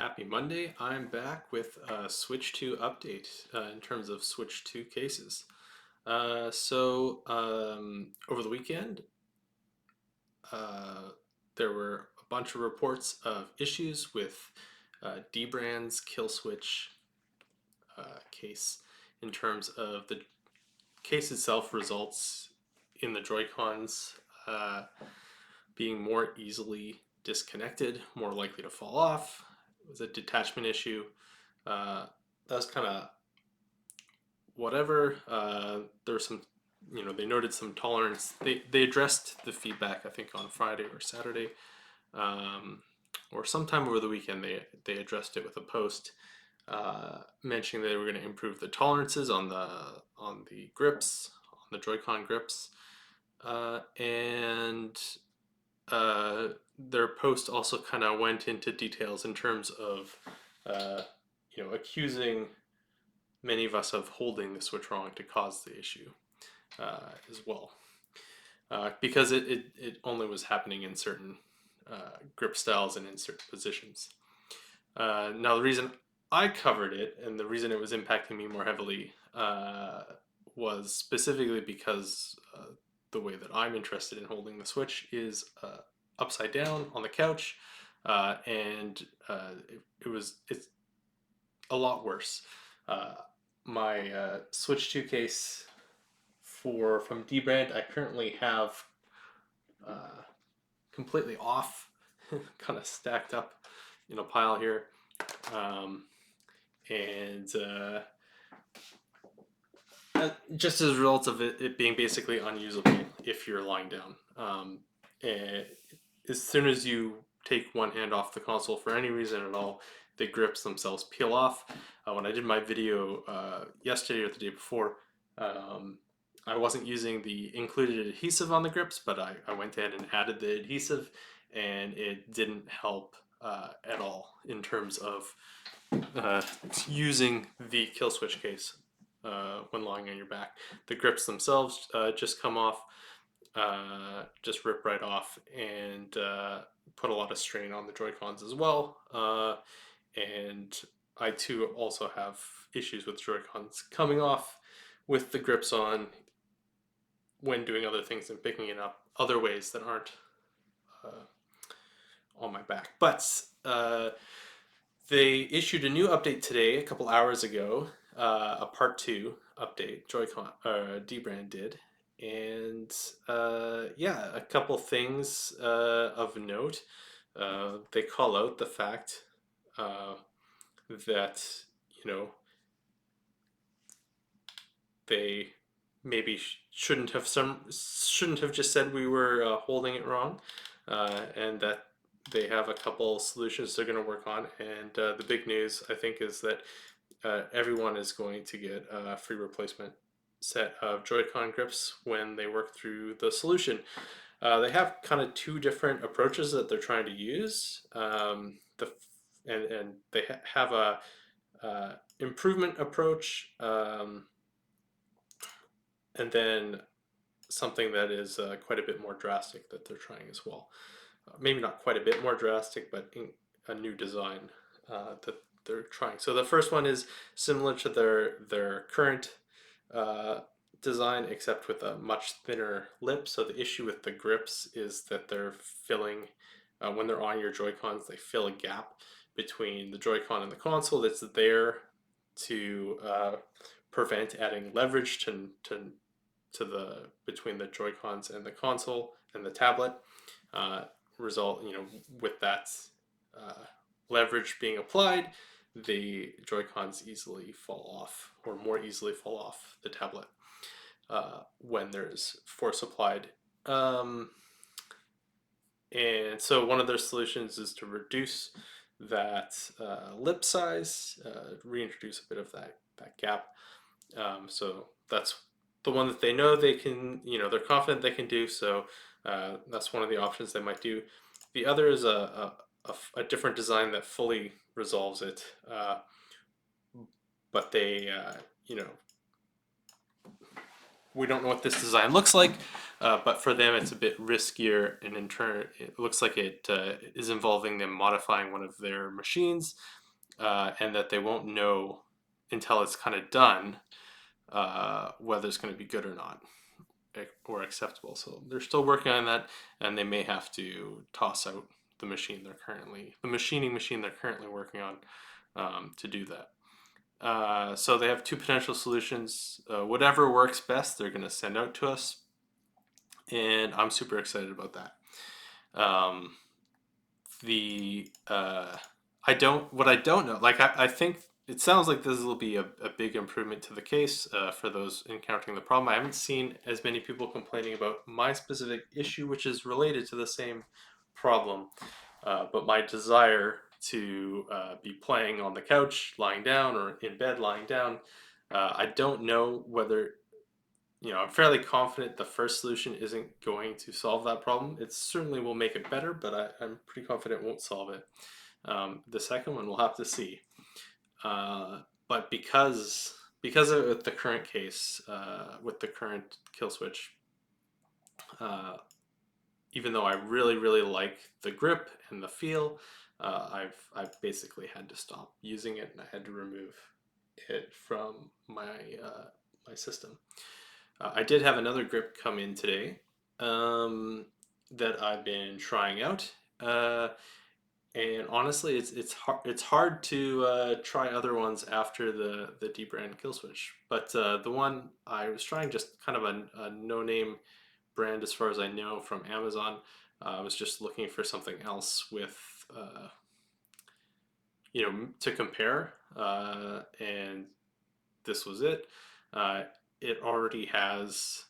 Happy Monday. I'm back with a Switch 2 update in terms of Switch 2 cases. Over the weekend, uh, there were a bunch of reports of issues with DBRAND's KillSwitch case in terms of the case itself results in the Joy-Cons being more easily disconnected, more likely to fall off. It was a detachment issue. That's kind of whatever. There's some, they noted some tolerance. They addressed the feedback, I think, on Friday or Saturday, or sometime over the weekend. They addressed it with a post mentioning that they were going to improve the tolerances on the grips, on the Joy-Con grips, and their post also kind of went into details in terms of, accusing many of us of holding the switch wrong to cause the issue as well. Because it only was happening in certain grip styles and in certain positions. Now, the reason I covered it and the reason it was impacting me more heavily was specifically because the way that I'm interested in holding the switch is upside down on the couch, and it's a lot worse. My Switch 2 case from DBRAND, I currently have completely off, kind of stacked up in a pile here, and just as a result of it being basically unusable if you're lying down. And as soon as you take one hand off the console for any reason at all, the grips themselves peel off. When I did my video yesterday or the day before, I wasn't using the included adhesive on the grips, but I went ahead and added the adhesive, and it didn't help at all in terms of using the kill switch case when lying on your back. The grips themselves just come off, just rip right off, and put a lot of strain on the Joy-Cons as well. And I too also have issues with Joy-Cons coming off with the grips on when doing other things and picking it up other ways that aren't on my back. But they issued a new update today, a couple hours ago, a part 2 update, Joy-Con, DBRAND did. And yeah, a couple things of note. They call out the fact that, they maybe shouldn't have just said we were holding it wrong, and that they have a couple solutions they're going to work on. And the big news, I think, is that everyone is going to get a free replacement set of Joy-Con grips when they work through the solution. They have kind of two different approaches that they're trying to use. And they have a improvement approach, and then something that is quite a bit more drastic that they're trying as well. Maybe not quite a bit more drastic, but a new design that they're trying. So the first one is similar to their current design, except with a much thinner lip. So the issue with the grips is that they're filling, when they're on your Joy-Cons, they fill a gap between the Joy-Con and the console that's there to prevent adding leverage to the between the Joy-Cons and the console and the tablet. With that leverage being applied, the Joy-Cons easily fall off, or more easily fall off the tablet when there's force applied. And so one of their solutions is to reduce that lip size, reintroduce a bit of that gap. So that's the one that they know they can, they're confident they can do. So that's one of the options they might do. The other is a different design that fully resolves it, but they, we don't know what this design looks like, but for them it's a bit riskier, and in turn it looks like it is involving them modifying one of their machines, and that they won't know until it's kind of done whether it's going to be good or not or acceptable. So they're still working on that, and they may have to toss out the machining machine they're currently working on to do that. So they have two potential solutions. Whatever works best, they're going to send out to us, and I'm super excited about that. The what I don't know, like I think it sounds like this will be a big improvement to the case for those encountering the problem. I haven't seen as many people complaining about my specific issue, which is related to the same problem, but my desire to be playing on the couch lying down or in bed lying down. I don't know whether, I'm fairly confident the first solution isn't going to solve that problem. It certainly will make it better, but I'm pretty confident it won't solve it. The second one we'll have to see. But because of the current case, with the current kill switch, even though I really really like the grip and the feel, I've basically had to stop using it, and I had to remove it from my system. I did have another grip come in today that I've been trying out, and honestly, it's hard to try other ones after the DBRAND KillSwitch. But the one I was trying, just kind of a no name brand as far as I know from Amazon. I was just looking for something else with to compare, and this was it. It already has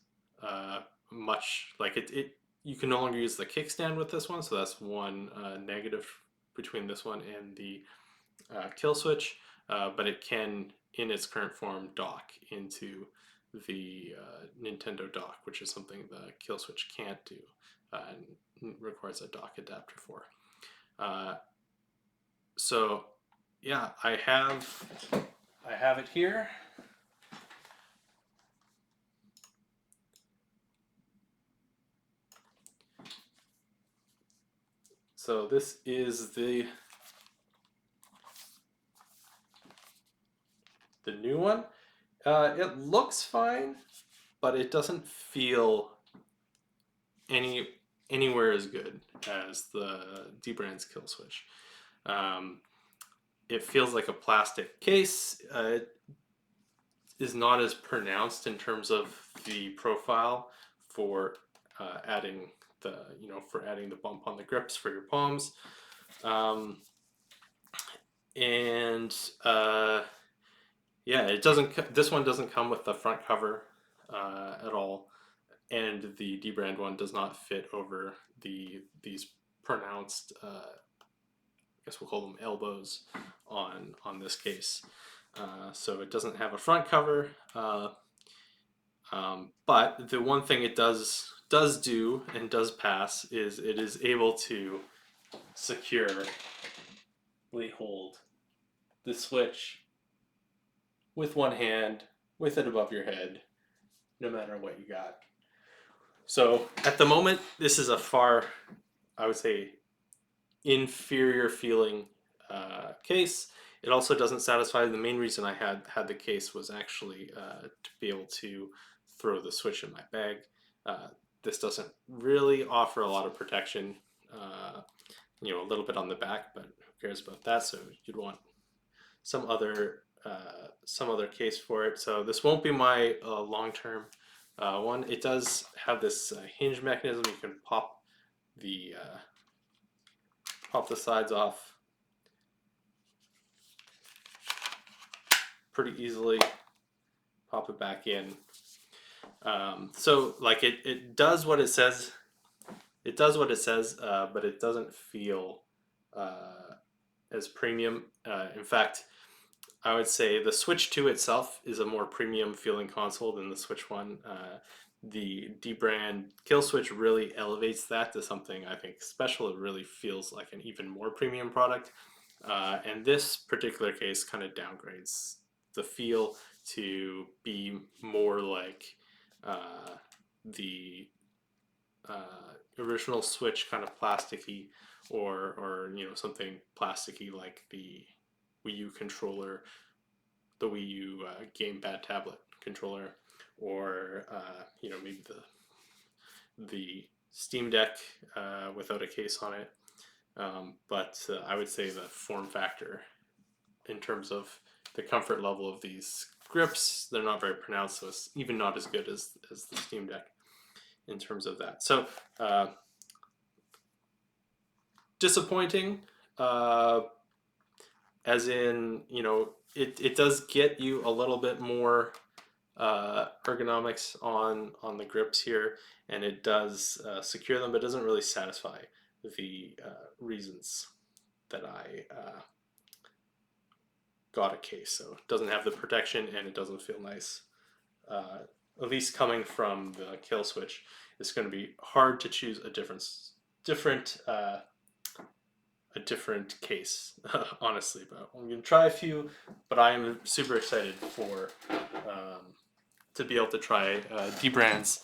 much like it. You can no longer use the kickstand with this one, so that's one negative between this one and the kill switch. But it can, in its current form, dock into the Nintendo dock, which is something the kill switch can't do, and requires a dock adapter for. So yeah, I have it here. So this is the new one. It looks fine, but it doesn't feel anywhere as good as the DBRAND's kill switch. It feels like a plastic case. It is not as pronounced in terms of the profile for adding the bump on the grips for your palms. And yeah, it doesn't. This one doesn't come with the front cover at all, and the DBRAND one does not fit over these pronounced. I guess we'll call them elbows on this case. So it doesn't have a front cover. But the one thing it does do and does pass is it is able to securely hold the switch with one hand, with it above your head, no matter what you got. So at the moment, this is a far, I would say, inferior feeling case. It also doesn't satisfy. The main reason I had the case was actually to be able to throw the switch in my bag. This doesn't really offer a lot of protection. A little bit on the back, but who cares about that? So you'd want some other case for it. So this won't be my long-term one. It does have this hinge mechanism. You can pop the sides off pretty easily, pop it back in. So like it does what it says. It does what it says, but it doesn't feel as premium. In fact, I would say the Switch 2 itself is a more premium feeling console than the Switch 1. The DBRAND KillSwitch really elevates that to something I think special. It really feels like an even more premium product. And this particular case kind of downgrades the feel to be more like the original Switch kind of plasticky, or something plasticky like the Wii U controller, the Wii U gamepad tablet controller, or maybe the Steam Deck without a case on it. But I would say the form factor, in terms of the comfort level of these grips, they're not very pronounced, so it's even not as good as the Steam Deck in terms of that. So disappointing, as in, it does get you a little bit more ergonomics on the grips here, and it does secure them, but it doesn't really satisfy the reasons that I got a case. So it doesn't have the protection, and it doesn't feel nice. At least coming from the KillSwitch, it's going to be hard to choose a different case, honestly. But I'm going to try a few. But I am super excited for to be able to try DBRAND's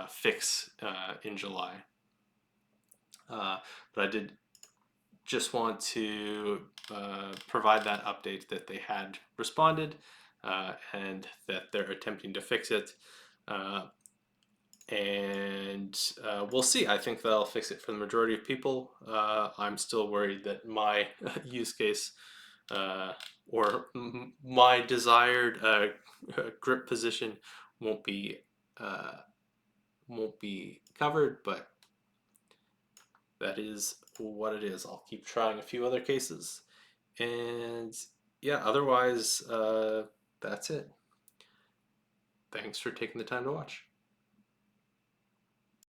fix in July. But I did just want to provide that update that they had responded, and that they're attempting to fix it. And we'll see. I think they'll fix it for the majority of people. I'm still worried that my use case, or my desired grip position won't be covered, but that is what it is. I'll keep trying a few other cases, and yeah, otherwise that's it. Thanks for taking the time to watch.